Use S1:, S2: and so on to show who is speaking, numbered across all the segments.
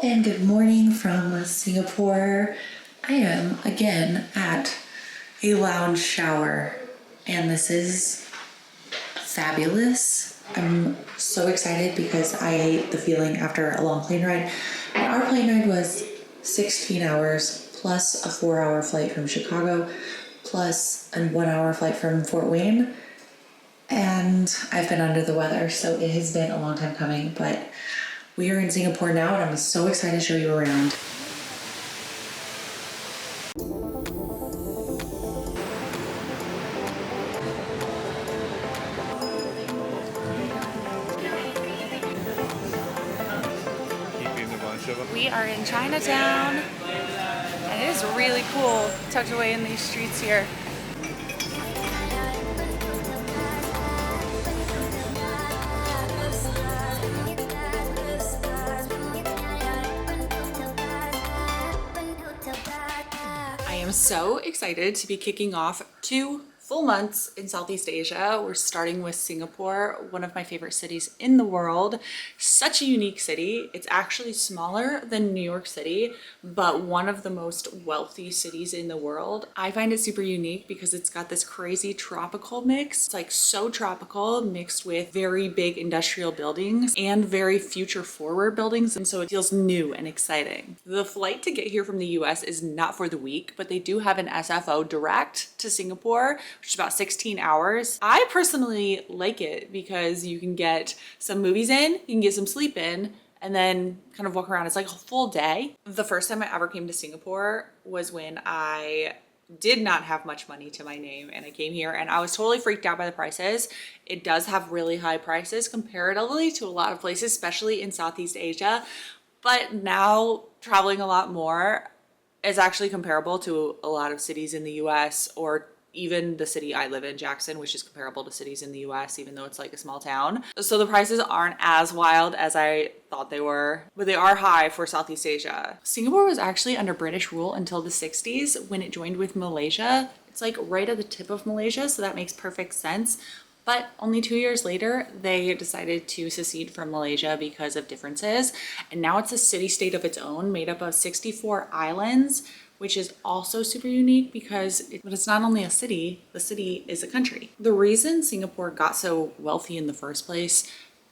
S1: and good morning from Singapore. I am again at a lounge shower and this is fabulous. I'm so excited because I hate the feeling after a long plane ride. Our plane ride was 16 hours plus a 4-hour flight from Chicago plus a 1-hour flight from Fort Wayne, and I've been under the weather, so it has been a long time coming, but we are in Singapore now and I'm so excited to show you around. We are in Chinatown and it is really cool tucked away in these streets here. I am so excited to be kicking off 2 full months in Southeast Asia. We're starting with Singapore, one of my favorite cities in the world. Such a unique city. It's actually smaller than New York City, but one of the most wealthy cities in the world. I find it super unique because it's got this crazy tropical mix. It's like so tropical mixed with very big industrial buildings and very future forward buildings. And so it feels new and exciting. The flight to get here from the US is not for the week, but they do have an SFO direct to Singapore, which is about 16 hours. I personally like it because you can get some movies in, you can get some sleep in, and then kind of walk around. It's like a full day. The first time I ever came to Singapore was when I did not have much money to my name and I came here and I was totally freaked out by the prices. It does have really high prices comparatively to a lot of places, especially in Southeast Asia. But now traveling a lot more is actually comparable to a lot of cities in the US, or even the city I live in, Jackson, which is comparable to cities in the US, even though it's like a small town. So the prices aren't as wild as I thought they were, but they are high for Southeast Asia. Singapore was actually under British rule until the 60s when it joined with Malaysia. It's like right at the tip of Malaysia, so that makes perfect sense. But only 2 years later, they decided to secede from Malaysia because of differences. And now it's a city-state of its own, made up of 64 islands, which is also super unique because it's not only a city, the city is a country. The reason Singapore got so wealthy in the first place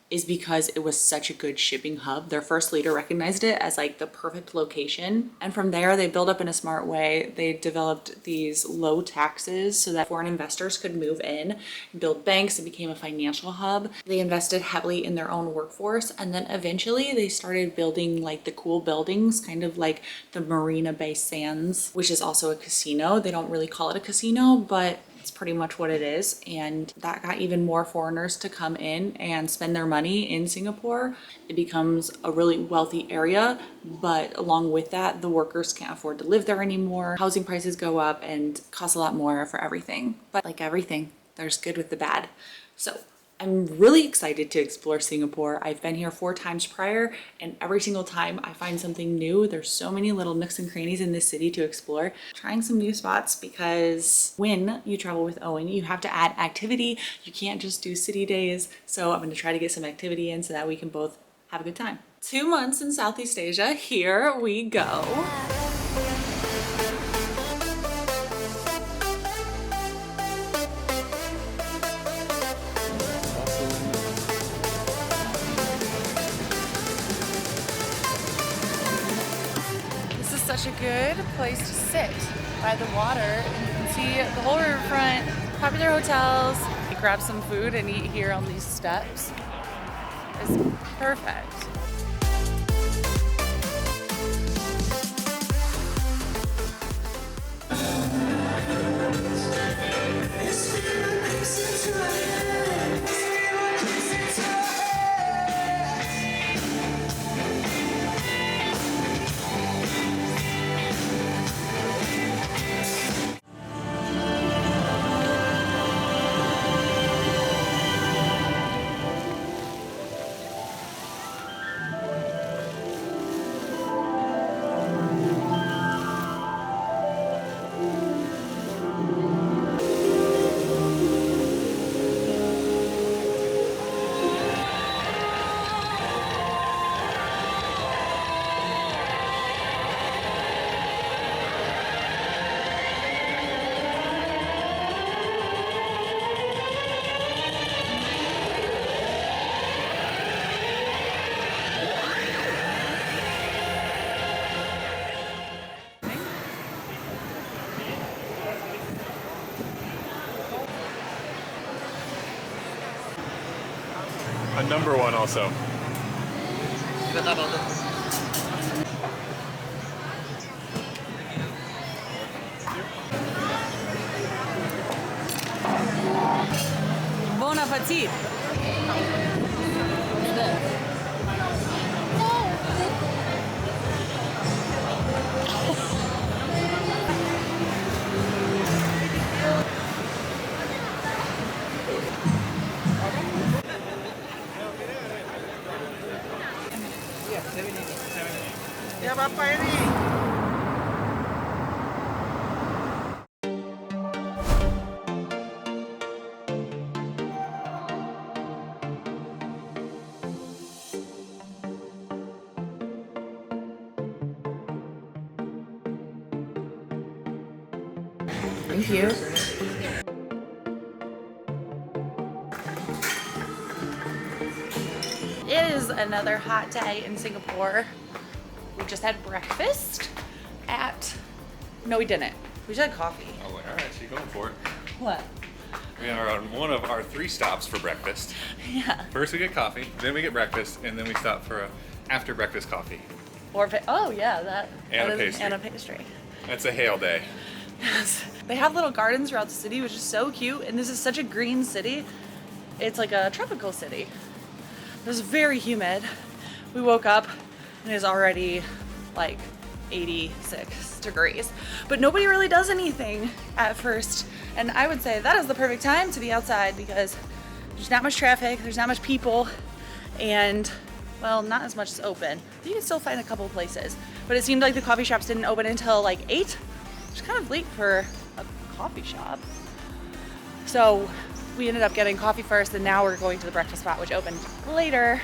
S1: is because it was such a good shipping hub. Their first leader recognized it as like the perfect location. And from there, they built up in a smart way. They developed these low taxes so that foreign investors could move in, build banks. It became a financial hub. They invested heavily in their own workforce. And then eventually they started building like the cool buildings, kind of like the Marina Bay Sands, which is also a casino. They don't really call it a casino, but it's pretty much what it is, and that got even more foreigners to come in and spend their money in Singapore. It becomes a really wealthy area, but along with that, the workers can't afford to live there anymore. Housing prices go up and cost a lot more for everything. But like everything, there's good with the bad. So I'm really excited to explore Singapore. I've been here 4 times prior, and every single time I find something new. There's so many little nooks and crannies in this city to explore. Trying some new spots because when you travel with Owen, you have to add activity. You can't just do city days. So I'm going to try to get some activity in so that we can both have a good time. 2 months in Southeast Asia. Here we go. Such a good place to sit by the water, and you can see the whole riverfront, popular hotels. You grab some food and eat here on these steps. It's perfect.
S2: a number one also.
S1: Bon appetit.
S3: Ya Bapak ini.
S1: Thank you. It is another hot day in Singapore. We just had breakfast at, no we didn't. We just had coffee.
S2: Oh, all right, so you're going for it.
S1: What?
S2: We are on one of our 3 stops for breakfast.
S1: Yeah.
S2: First we get coffee, then we get breakfast, and then we stop for a after breakfast coffee.
S1: Or, oh yeah, that.
S2: And
S1: that
S2: a
S1: is-
S2: pastry.
S1: And a pastry.
S2: That's a hail day.
S1: Yes. They have little gardens throughout the city, which is so cute. And this is such a green city. It's like a tropical city. It was very humid. We woke up and it's already like 86 degrees. But nobody really does anything at first. And I would say that is the perfect time to be outside because there's not much traffic, there's not much people, and well, not as much as open. You can still find a couple places. But it seemed like the coffee shops didn't open until like 8, which is kind of late for a coffee shop. So we ended up getting coffee first, and now we're going to the breakfast spot, which opened later.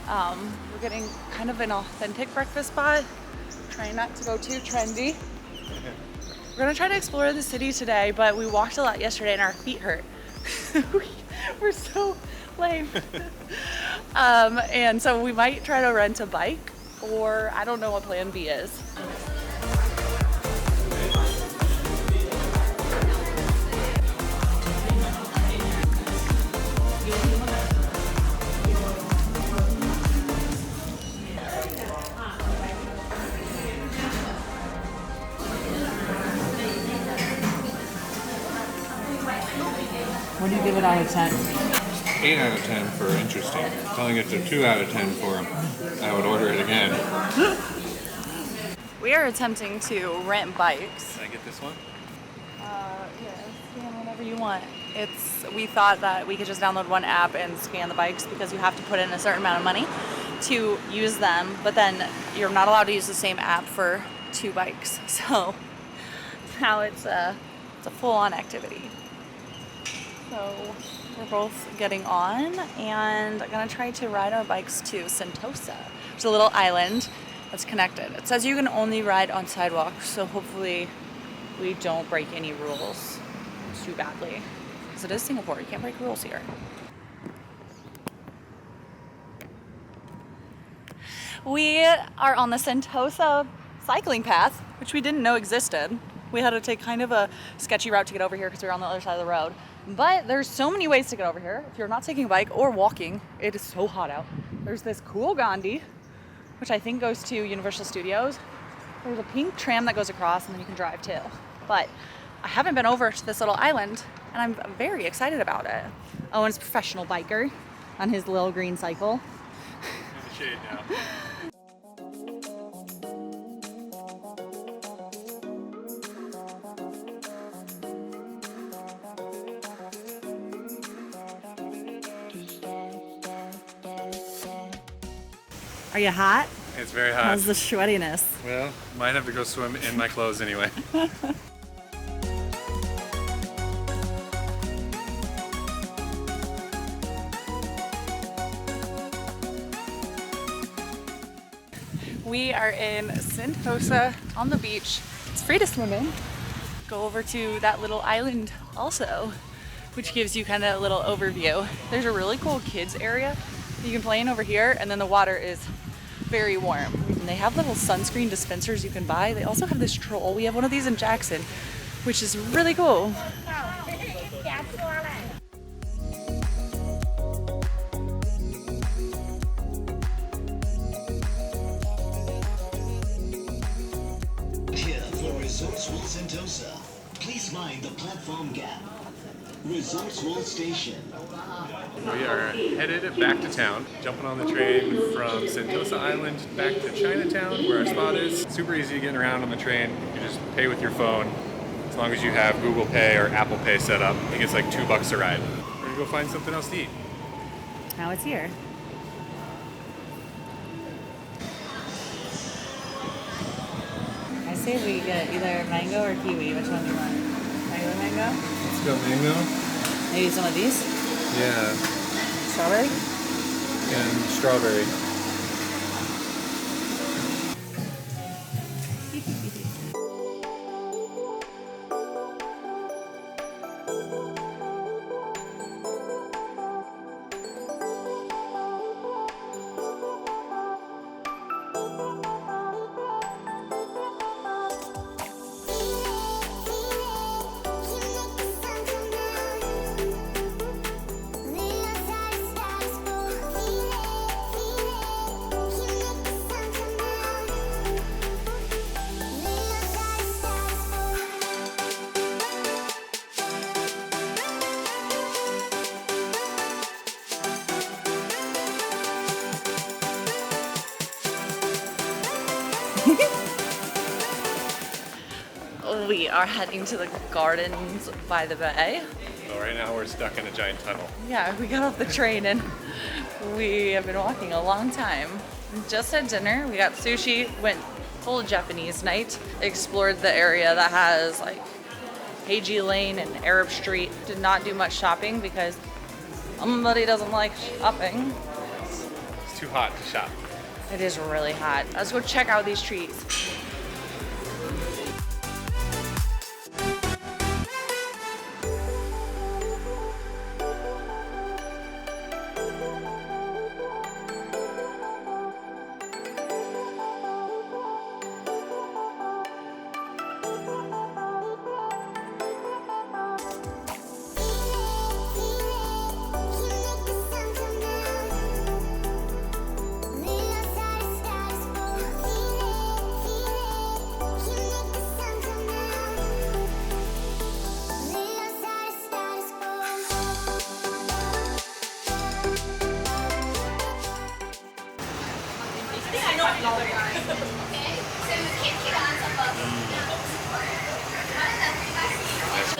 S1: We're getting kind of an authentic breakfast spot, trying not to go too trendy. We're gonna try to explore the city today, but we walked a lot yesterday and our feet hurt. We're so lame. And so we might try to rent a bike, or I don't know what plan B is. What do you give it out of 10?
S2: 8 out of 10 for interesting. Telling it to 2 out of 10 for I would order it again.
S1: We are attempting to rent bikes.
S2: Can I get this one?
S1: Yeah, scan whatever you want. We thought that we could just download one app and scan the bikes because you have to put in a certain amount of money to use them, but then you're not allowed to use the same app for 2 bikes. So now it's a full-on activity. So we're both getting on and I'm gonna try to ride our bikes to Sentosa. It's a little island that's connected. It says you can only ride on sidewalks, so hopefully we don't break any rules too badly. Because it is Singapore, you can't break rules here. We are on the Sentosa cycling path, which we didn't know existed. We had to take kind of a sketchy route to get over here because we were on the other side of the road. But there's so many ways to get over here. If you're not taking a bike or walking, it is so hot out. There's this cool Gandhi, which I think goes to Universal Studios. There's a pink tram that goes across and then you can drive too. But I haven't been over to this little island and I'm very excited about it. Owen's a professional biker on his little green cycle.
S2: In the shade now.
S1: Are you hot?
S2: It's very hot.
S1: How's the sweatiness?
S2: Well, might have to go swim in my clothes anyway.
S1: We are in Sentosa on the beach. It's free to swim in. Go over to that little island also, which gives you kind of a little overview. There's a really cool kids area you can play in over here, and then the water is very warm. And they have little sunscreen dispensers you can buy. They also have this troll. We have one of these in Jackson, which is really cool.
S4: Foam Gap. Resourceful Station.
S5: We are headed back to town, jumping on the train from Sentosa Island back to Chinatown, where our spot is. Super easy getting around on the train. You just pay with your phone, as long as you have Google Pay or Apple Pay set up. I think it's like $2 a ride. We're gonna go find something else to eat.
S6: Now it's here. I say we get either mango or kiwi. Which one do you want? Mango?
S2: Let's go mango.
S6: Maybe some of these?
S2: Yeah,
S6: Strawberry?
S2: and strawberry.
S1: We are heading to the gardens by the bay.
S5: So right now we're stuck in a giant tunnel.
S1: Yeah, we got off the train and we have been walking a long time. Just had dinner, we got sushi, went full Japanese night, explored the area that has like Heiji Lane and Arab Street. Did not do much shopping because somebody doesn't like shopping.
S5: It's too hot to shop.
S1: It is really hot. Let's go check out these trees.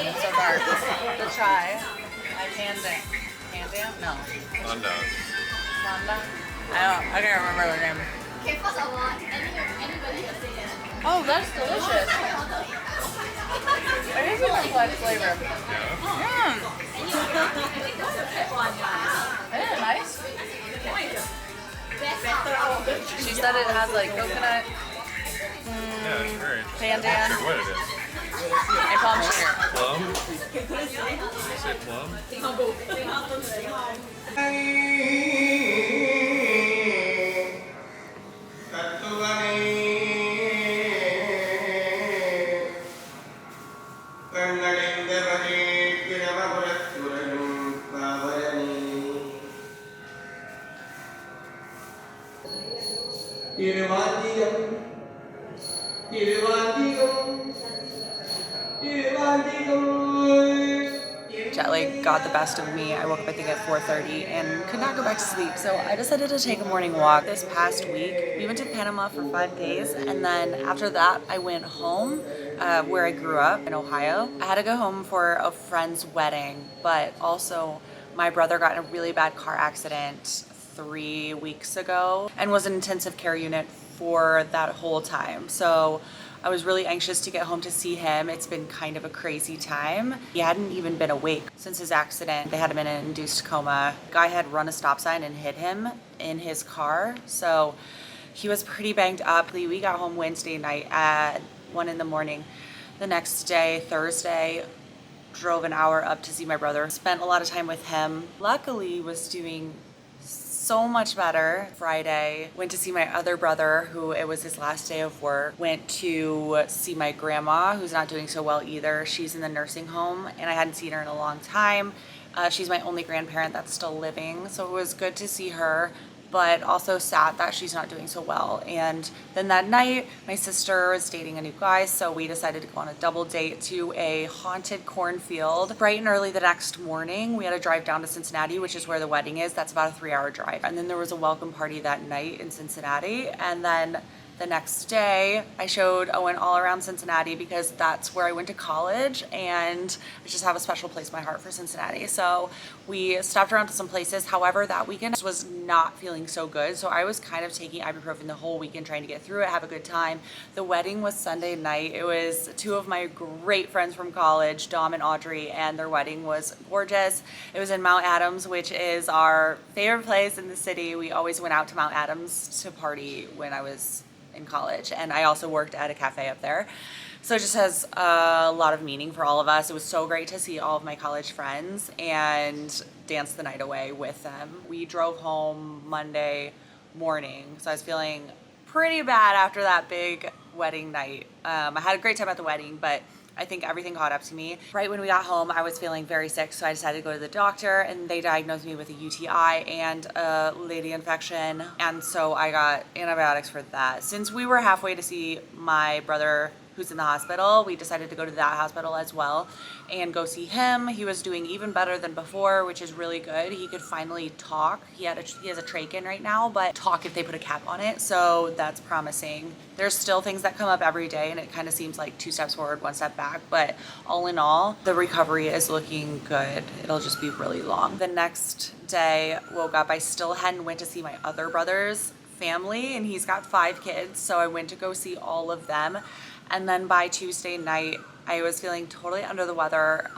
S1: So far, to try my pandan. Pandan? No.
S5: Honda.
S1: Nanda? I can't remember the name. Oh, that's delicious. It is a complex flavor. Yeah. Isn't it nice? She said it has like coconut,
S5: Yeah, it's very interesting.
S1: pandan,
S5: I'm not sure what it is.
S1: and palm sugar.
S5: Plum? You say plum?
S1: Jet lag got the best of me. I woke up I think at 4:30 and could not go back to sleep. So I decided to take a morning walk. This past week, we went to Panama for 5 days, and then after that, I went home where I grew up in Ohio. I had to go home for a friend's wedding, but also my brother got in a really bad car accident 3 weeks ago and was in intensive care unit for that whole time. So I was really anxious to get home to see him. It's been kind of a crazy time. He hadn't even been awake since his accident. They had him in an induced coma. Guy had run a stop sign and hit him in his car. So he was pretty banged up. We got home Wednesday night at 1 a.m. The next day, Thursday, drove an hour up to see my brother. Spent a lot of time with him. Luckily, was doing so much better. Friday, went to see my other brother, who it was his last day of work. Went to see my grandma, who's not doing so well either. She's in the nursing home, and I hadn't seen her in a long time. She's my only grandparent that's still living, so it was good to see her. but also sad that she's not doing so well. And then that night, my sister was dating a new guy, so we decided to go on a double date to a haunted cornfield. Bright and early the next morning, we had to drive down to Cincinnati, which is where the wedding is. That's about a 3-hour drive. And then there was a welcome party that night in Cincinnati. And then the next day, I showed Owen all around Cincinnati because that's where I went to college, and I just have a special place in my heart for Cincinnati. So we stopped around to some places. However, that weekend I was not feeling so good, so I was kind of taking ibuprofen the whole weekend trying to get through it, have a good time. The wedding was Sunday night. It was two of my great friends from college, Dom and Audrey, and their wedding was gorgeous. It was in Mount Adams, which is our favorite place in the city. We always went out to Mount Adams to party when I was in college, and I also worked at a cafe up there, so it just has a lot of meaning for all of us. It was so great to see all of my college friends and dance the night away with them. We drove home Monday morning, so I was feeling pretty bad after that big wedding night. I had a great time at the wedding, but I think everything caught up to me. Right when we got home, I was feeling very sick, so I decided to go to the doctor, and they diagnosed me with a UTI and a lady infection, and so I got antibiotics for that. Since we were halfway to see my brother who's in the hospital, we decided to go to that hospital as well and go see him. He was doing even better than before, which is really good. He could finally talk. He has a trach in right now, but talk if they put a cap on it, so that's promising. There's still things that come up every day, and it kind of seems like 2 steps forward, 1 step back, but all in all, the recovery is looking good. It'll just be really long. The next day, woke up, I still hadn't went to see my other brother's family, and he's got 5 kids, so I went to go see all of them. And then by Tuesday night, I was feeling totally under the weather,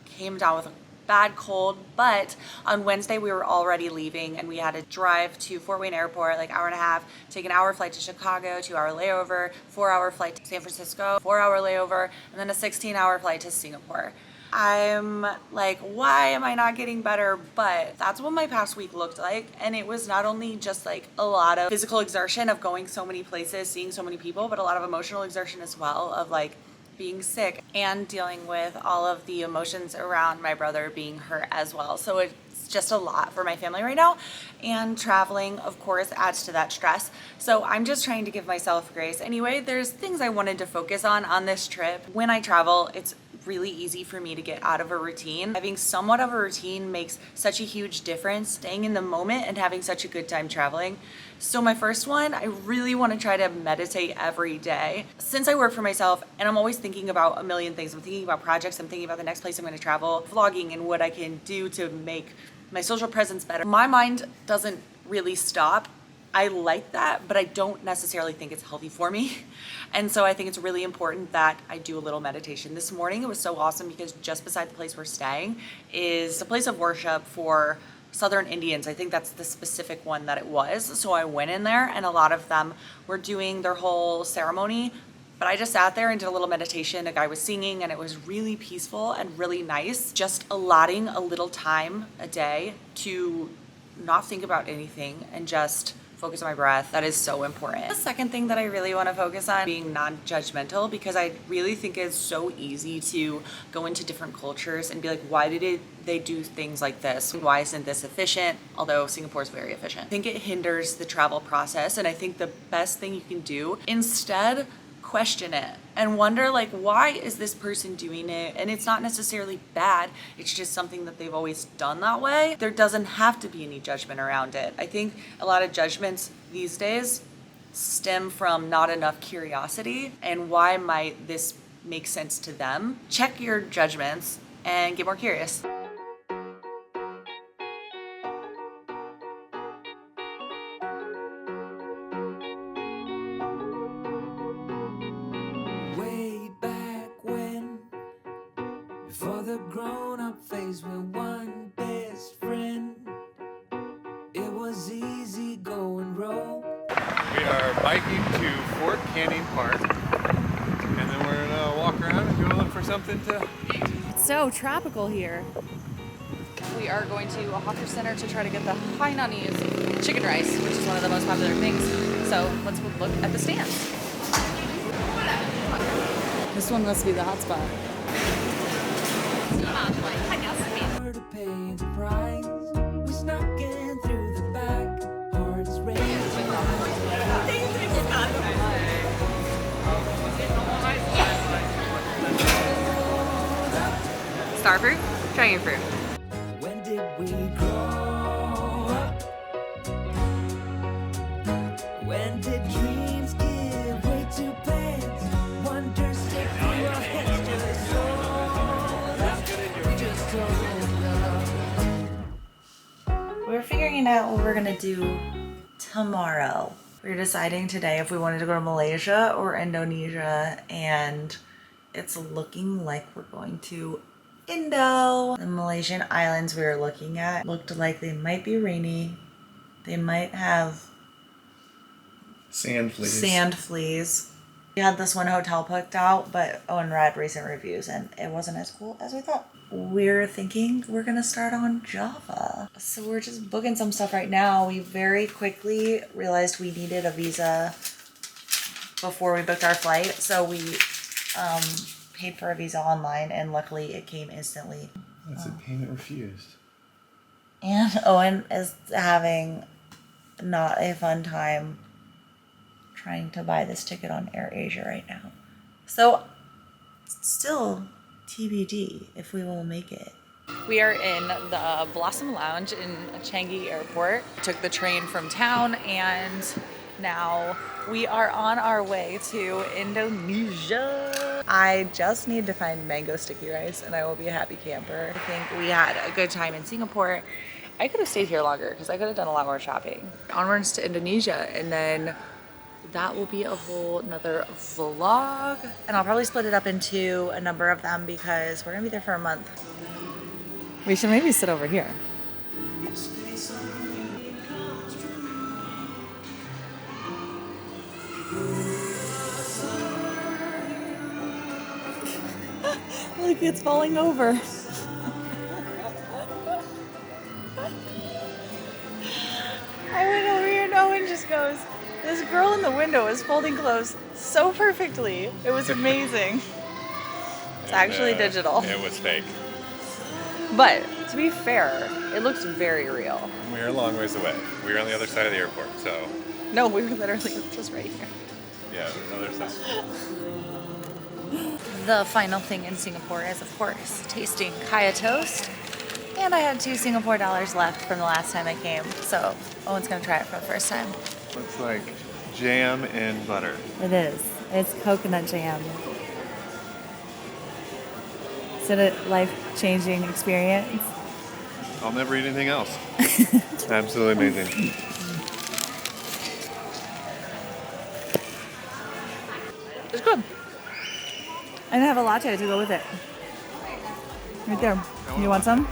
S1: came down with a bad cold, but on Wednesday we were already leaving, and we had to drive to Fort Wayne Airport, like 1.5 hours, take an hour flight to Chicago, 2-hour layover, 4-hour flight to San Francisco, 4-hour layover, and then a 16-hour flight to Singapore. I'm like, why am I not getting better? But that's what my past week looked like. And it was not only just like a lot of physical exertion of going so many places, seeing so many people, but a lot of emotional exertion as well, of like being sick and dealing with all of the emotions around my brother being hurt as well. So it's just a lot for my family right now. And traveling, of course, adds to that stress. So I'm just trying to give myself grace. Anyway, there's things I wanted to focus on this trip. When I travel, it's really easy for me to get out of a routine. Having somewhat of a routine makes such a huge difference, staying in the moment and having such a good time traveling. So my first one, I really want to try to meditate every day. Since I work for myself and I'm always thinking about a million things, I'm thinking about projects, I'm thinking about the next place I'm going to travel, vlogging, and what I can do to make my social presence better. My mind doesn't really stop. I like that, but I don't necessarily think it's healthy for me. And so I think it's really important that I do a little meditation. This morning it was so awesome because just beside the place we're staying is a place of worship for Southern Indians. I think that's the specific one that it was. So I went in there, and a lot of them were doing their whole ceremony, but I just sat there and did a little meditation. A guy was singing, and it was really peaceful and really nice. Just allotting a little time a day to not think about anything and just focus on my breath. That is so important. The second thing that I really want to focus on, being non-judgmental, because I really think it's so easy to go into different cultures and be like, why did they do things like this? Why isn't this efficient? Although Singapore is very efficient. I think it hinders the travel process, and I think the best thing you can do, instead, question it and wonder, like, why is this person doing it? And it's not necessarily bad, it's just something that they've always done that way. There doesn't have to be any judgment around it. I think a lot of judgments these days stem from not enough curiosity, and why might this make sense to them? Check your judgments and get more curious.
S7: For the grown-up phase with one best friend, it was easy going rogue.
S5: We are biking to Fort Canning Park, and then we're gonna walk around and go look for something to eat.
S6: It's so tropical here.
S1: We are going to a hawker center to try to get the Hainanese chicken rice, which is one of the most popular things. So let's look at the stands.
S6: This one must be the hot spot.
S7: To pay the price, we snuck in through the back, hard
S6: our fruit? Try your fruit.
S7: When did we grow up? When did dreams give way to plans? Wonders stick through our heads just hold up.
S6: We're figuring out what we're gonna do tomorrow. We're deciding today if we wanted to go to Malaysia or Indonesia, and it's looking like we're going to Indo. The Malaysian islands we were looking at looked like they might be rainy. They might have
S5: Sand
S6: sand fleas. We had this one hotel picked out, but Owen read recent reviews and it wasn't as cool as we thought. We're thinking we're gonna start on Java. So we're just booking some stuff right now. We very quickly realized we needed a visa before we booked our flight. So we paid for a visa online and luckily it came instantly.
S5: That's a payment refused.
S6: And Owen is having not a fun time trying to buy this ticket on AirAsia right now. So still TBD if we will make it. We are in the Blossom Lounge in Changi Airport. Took the train from town and now we are on our way to Indonesia. I just need to find mango sticky rice and I will be a happy camper. I think we had a good time in Singapore. I could have stayed here longer because I could have done a lot more shopping.
S1: Onwards to Indonesia, and then that will be a whole nother vlog.
S6: And I'll probably split it up into a number of them because we're gonna be there for a month.
S1: We should maybe sit over here. Look, it's falling over. I went over here and Owen just goes, this girl in the window is folding clothes so perfectly. It was amazing. It's actually digital.
S5: It was fake.
S1: But to be fair, it looks very real.
S5: We're a long ways away. We're on the other side of the airport, so
S1: No, we were literally just right here.
S5: yeah, the other side.
S6: The final thing in Singapore is, of course, tasting kaya toast. And I had 2 Singapore dollars left from the last time I came, so Owen's gonna try it for the first time.
S5: Looks like jam and butter.
S6: It is. It's coconut jam. Is it a life-changing experience?
S5: I'll never eat anything else. Absolutely amazing.
S1: It's good.
S6: And I have a latte to go with it. Right there. You want some?